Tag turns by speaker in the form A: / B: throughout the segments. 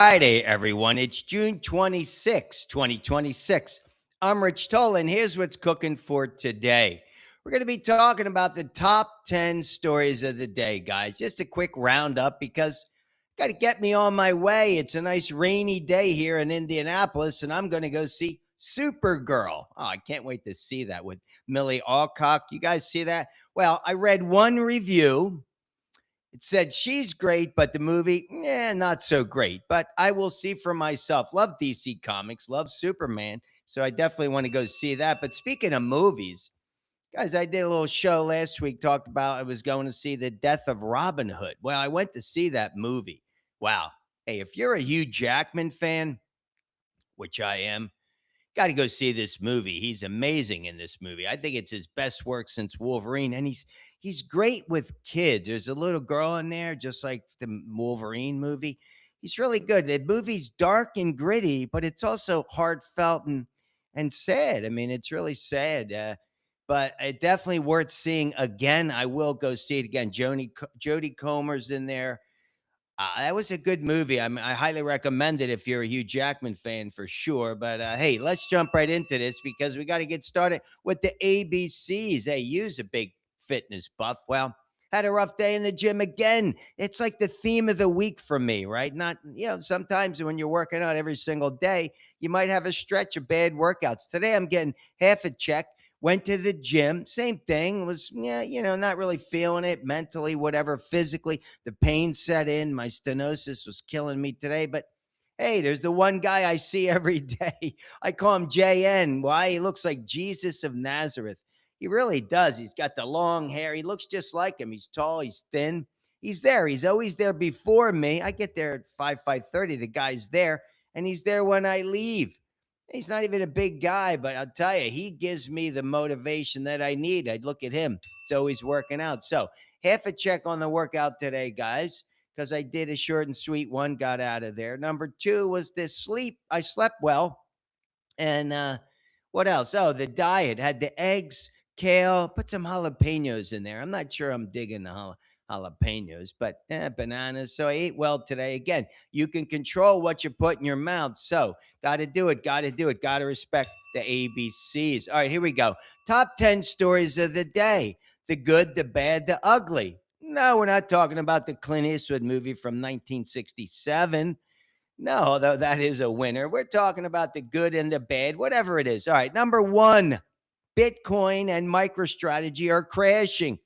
A: Friday, everyone. It's June 26, 2026. I'm Rich Tola, and here's what's cooking for today. We're going to be talking about the top 10 stories of the day, guys. Just a quick roundup because got to get me on my way. It's a nice rainy day here in Indianapolis, and I'm going to go see Supergirl. Oh, I can't wait to see that with Millie Alcock. You guys see that? Well, I read one review. It said she's great, but the movie, not so great. But I will see for myself. Love DC Comics, love Superman. So I definitely want to go see that. But speaking of movies, guys, I did a little show last week, talked about I was going to see The Death of Robin Hood. Well, I went to see that movie. Wow. Hey, if you're a Hugh Jackman fan, which I am, got to go see this movie. He's amazing in this movie. I think it's his best work since Wolverine, and he's great with kids. There's a little girl in there, just like the Wolverine movie. He's really good. The movie's dark and gritty, but it's also heartfelt and sad. I mean, it's really sad. But it definitely worth seeing again. I will go see it again. Jodie Comer's in there. That was a good movie. I highly recommend it if you're a Hugh Jackman fan for sure. But hey, let's jump right into this because we got to get started with the ABCs. Hey, you's a big fitness buff. Well, had a rough day in the gym again. It's like the theme of the week for me, right? Not, sometimes when you're working out every single day, you might have a stretch of bad workouts. Today, I'm getting half a check. Went to the gym, same thing, was, not really feeling it mentally, whatever, physically. The pain set in. My stenosis was killing me today. But hey, there's the one guy I see every day. I call him JN. Why? He looks like Jesus of Nazareth. He really does. He's got the long hair. He looks just like him. He's tall. He's thin. He's there. He's always there before me. I get there at 5:30. The guy's there, and he's there when I leave. He's not even a big guy, but I'll tell you, he gives me the motivation that I need. I'd look at him. He's always working out. So half a check on the workout today, guys, because I did a short and sweet one, got out of there. Number two was the sleep. I slept well. And what else? Oh, the diet had the eggs, kale, put some jalapenos in there. I'm not sure I'm digging the jalapenos, but bananas. So I ate well today. Again, you can control what you put in your mouth. So got to do it. Got to respect the ABCs. All right, here we go. Top 10 stories of the day. The good, the bad, the ugly. No, we're not talking about the Clint Eastwood movie from 1967. No, though that is a winner. We're talking about the good and the bad, whatever it is. All right, number one, Bitcoin and MicroStrategy are crashing.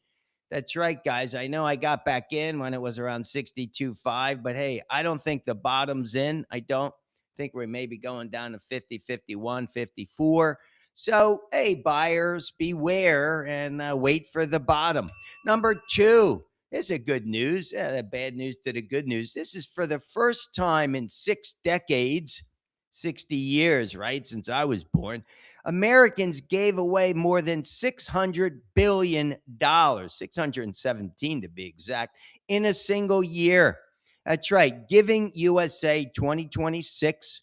A: That's right, guys. I know I got back in when it was around 62.5, but hey, I don't think the bottom's in. I don't think we're maybe going down to 50, 51, 54. So, hey, buyers, beware and wait for the bottom. Number two, this is good news. The bad news to the good news. This is for the first time in 6 decades, 60 years, right, since I was born. Americans gave away more than $600 billion, 617 to be exact, in a single year. That's right. Giving USA 2026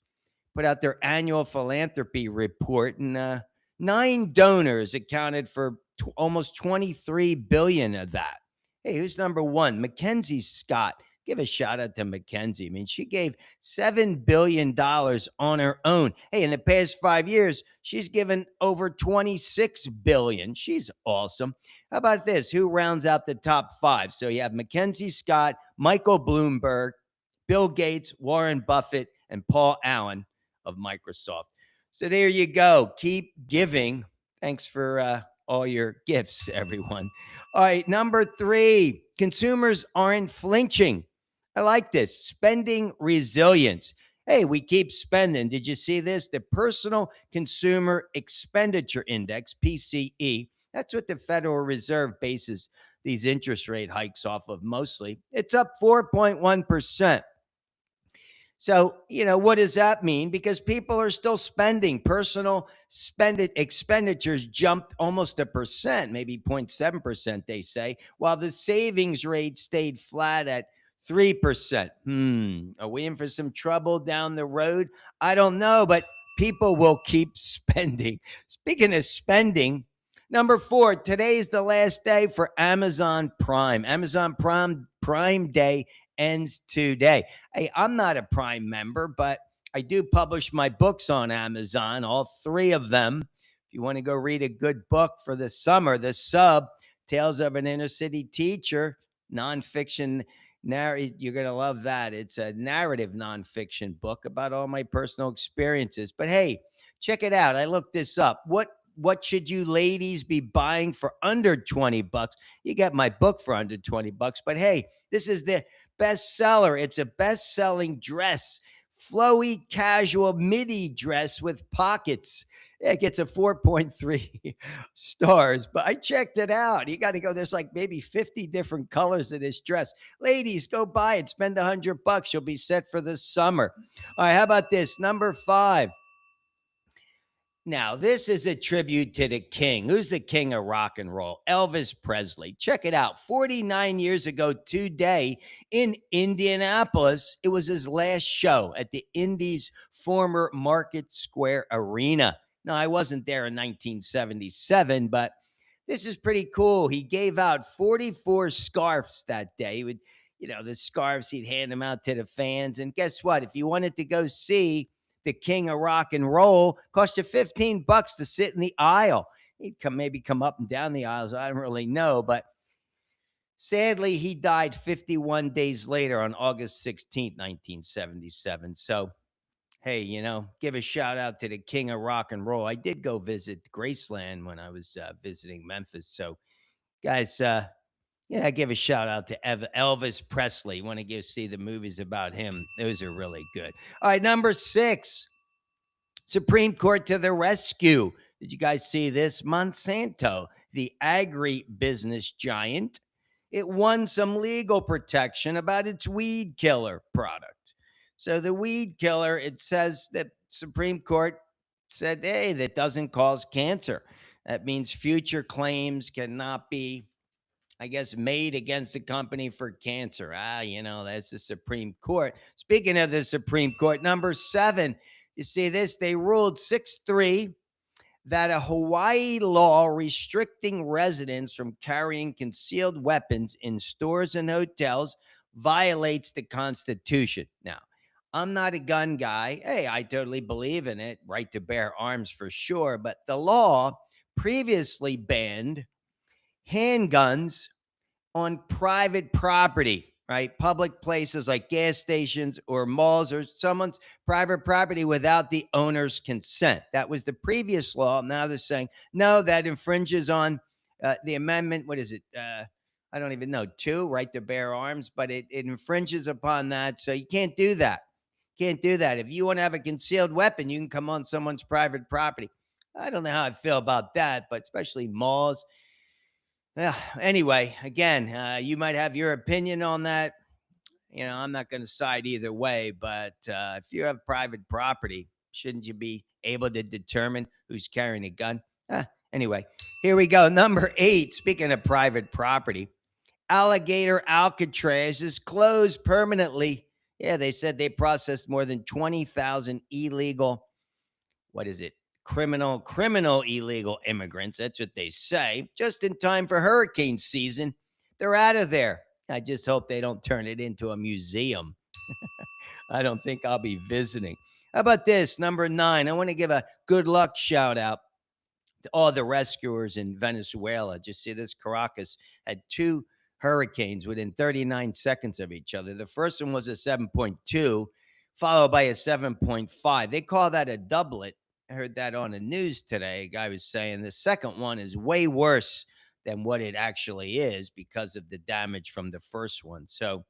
A: put out their annual philanthropy report, and 9 donors accounted for almost 23 billion of that. Hey, who's number one? Mackenzie Scott. Give a shout out to Mackenzie. I mean, she gave $7 billion on her own. Hey, in the past 5 years, she's given over $26 billion. She's awesome. How about this? Who rounds out the top 5? So you have Mackenzie Scott, Michael Bloomberg, Bill Gates, Warren Buffett, and Paul Allen of Microsoft. So there you go. Keep giving. Thanks for all your gifts, everyone. All right, number 3, consumers aren't flinching. I like this. Spending resilience. Hey, we keep spending. Did you see this? The Personal Consumer Expenditure Index, PCE, that's what the Federal Reserve bases these interest rate hikes off of mostly. It's up 4.1%. So, what does that mean? Because people are still spending. Personal expenditures jumped almost 1%, maybe 0.7%, they say, while the savings rate stayed flat at 3%. Are we in for some trouble down the road? I don't know, but people will keep spending. Speaking of spending, number 4, today's the last day for Amazon Prime. Amazon Prime Day ends today. Hey, I'm not a Prime member, but I do publish my books on Amazon, all three of them. If you want to go read a good book for the summer, The Sub, Tales of an Inner City Teacher, nonfiction narrative, you're going to love that. It's a narrative nonfiction book about all my personal experiences. But hey, check it out. I looked this up. What should you ladies be buying for under 20 bucks? You get my book for under 20 bucks. But hey, this is the bestseller. It's a best-selling dress, flowy casual midi dress with pockets. It gets a 4.3 stars, but I checked it out. You got to go. There's like maybe 50 different colors of this dress. Ladies, go buy it. Spend $100. You'll be set for the summer. All right, how about this? Number 5. Now, this is a tribute to the king. Who's the king of rock and roll? Elvis Presley. Check it out. 49 years ago today in Indianapolis, it was his last show at the Indy's former Market Square Arena. Now, I wasn't there in 1977, but this is pretty cool. He gave out 44 scarves that day. He would, the scarves, he'd hand them out to the fans. And guess what? If you wanted to go see the king of rock and roll, cost you $15 to sit in the aisle. He'd maybe come up and down the aisles. I don't really know, but sadly, he died 51 days later on August 16th, 1977. So, hey, give a shout out to the king of rock and roll. I did go visit Graceland when I was visiting Memphis. So, guys, give a shout out to Elvis Presley. You want to go see the movies about him? Those are really good. All right, number 6, Supreme Court to the rescue. Did you guys see this? Monsanto, the agribusiness giant, it won some legal protection about its weed killer product. So the weed killer, it says that Supreme Court said, hey, that doesn't cause cancer. That means future claims cannot be, I guess, made against the company for cancer. That's the Supreme Court. Speaking of the Supreme Court, number 7, you see this? They ruled 6-3 that a Hawaii law restricting residents from carrying concealed weapons in stores and hotels violates the Constitution. Now, I'm not a gun guy. Hey, I totally believe in it. Right to bear arms for sure. But the law previously banned handguns on private property, right? Public places like gas stations or malls or someone's private property without the owner's consent. That was the previous law. Now they're saying, no, that infringes on the amendment. What is it? I don't even know, 2, right to bear arms, but it infringes upon that. So you can't do that. Can't do that. If you want to have a concealed weapon, you can come on someone's private property. I don't know how I feel about that, but especially malls. Anyway, again, you might have your opinion on that. I'm not going to side either way, but if you have private property, shouldn't you be able to determine who's carrying a gun? Anyway, here we go. Number 8, speaking of private property, Alligator Alcatraz is closed permanently. Yeah, they said they processed more than 20,000 illegal, criminal illegal immigrants. That's what they say. Just in time for hurricane season. They're out of there. I just hope they don't turn it into a museum. I don't think I'll be visiting. How about this? Number 9. I want to give a good luck shout out to all the rescuers in Venezuela. Just see this. Caracas had 2 hurricanes within 39 seconds of each other. The first one was a 7.2, followed by a 7.5. They call that a doublet. I heard that on the news today. A guy was saying the second one is way worse than what it actually is because of the damage from the first one. So,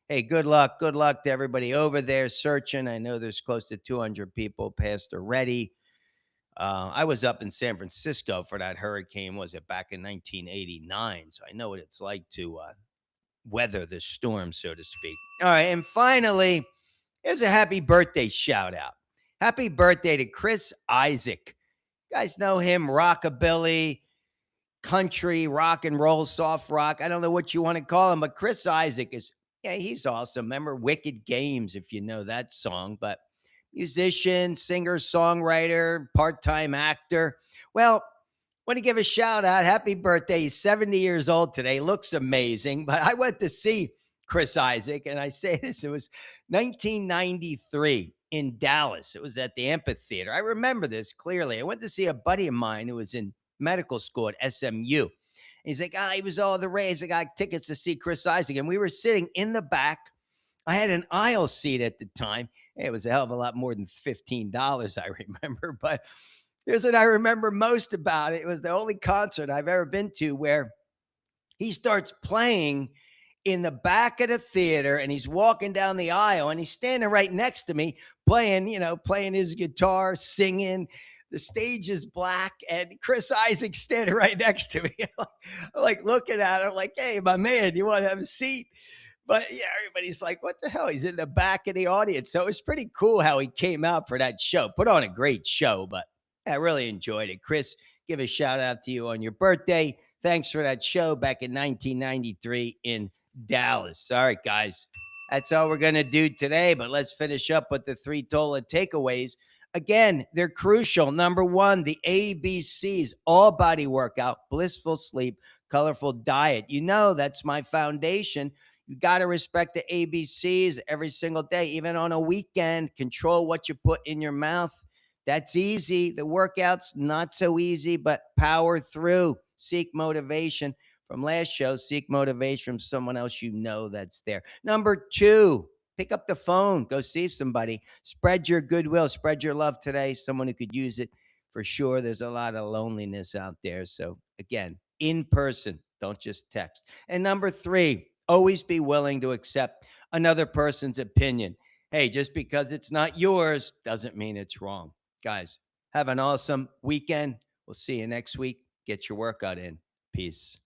A: hey, good luck. Good luck to everybody over there searching. I know there's close to 200 people passed already. I was up in San Francisco for that hurricane, was it back in 1989? So I know what it's like to weather the storm, so to speak. All right, and finally, here's a happy birthday shout out. Happy birthday to Chris Isaac. You guys know him, rockabilly, country, rock and roll, soft rock. I don't know what you want to call him, but Chris Isaac he's awesome. Remember Wicked Games, if you know that song, but musician, singer, songwriter, part-time actor. Well, want to give a shout out. Happy birthday. He's 70 years old today. Looks amazing. But I went to see Chris Isaac. And I say this, it was 1993 in Dallas. It was at the amphitheater. I remember this clearly. I went to see a buddy of mine who was in medical school at SMU. He's like, he was all the rage. I got tickets to see Chris Isaac. And we were sitting in the back. I had an aisle seat at the time. It was a hell of a lot more than $15, I remember. But here's what I remember most about it. It was the only concert I've ever been to where he starts playing in the back of the theater and he's walking down the aisle and he's standing right next to me playing his guitar, singing. The stage is black and Chris Isaac's standing right next to me. I'm like looking at him like, hey, my man, you want to have a seat? But yeah, everybody's like, what the hell? He's in the back of the audience. So it was pretty cool how he came out for that show. Put on a great show, but I really enjoyed it. Chris, give a shout out to you on your birthday. Thanks for that show back in 1993 in Dallas. All right, guys, that's all we're going to do today. But let's finish up with the 3 Tola takeaways. Again, they're crucial. Number 1, the ABCs, all body workout, blissful sleep, colorful diet. That's my foundation. You got to respect the ABCs every single day, even on a weekend. Control what you put in your mouth. That's easy. The workout's not so easy, but power through. Seek motivation. From last show, seek motivation from someone else that's there. Number 2, pick up the phone. Go see somebody. Spread your goodwill. Spread your love today. Someone who could use it for sure. There's a lot of loneliness out there. So again, in person. Don't just text. And number 3, always be willing to accept another person's opinion. Hey, just because it's not yours doesn't mean it's wrong. Guys, have an awesome weekend. We'll see you next week. Get your workout in. Peace.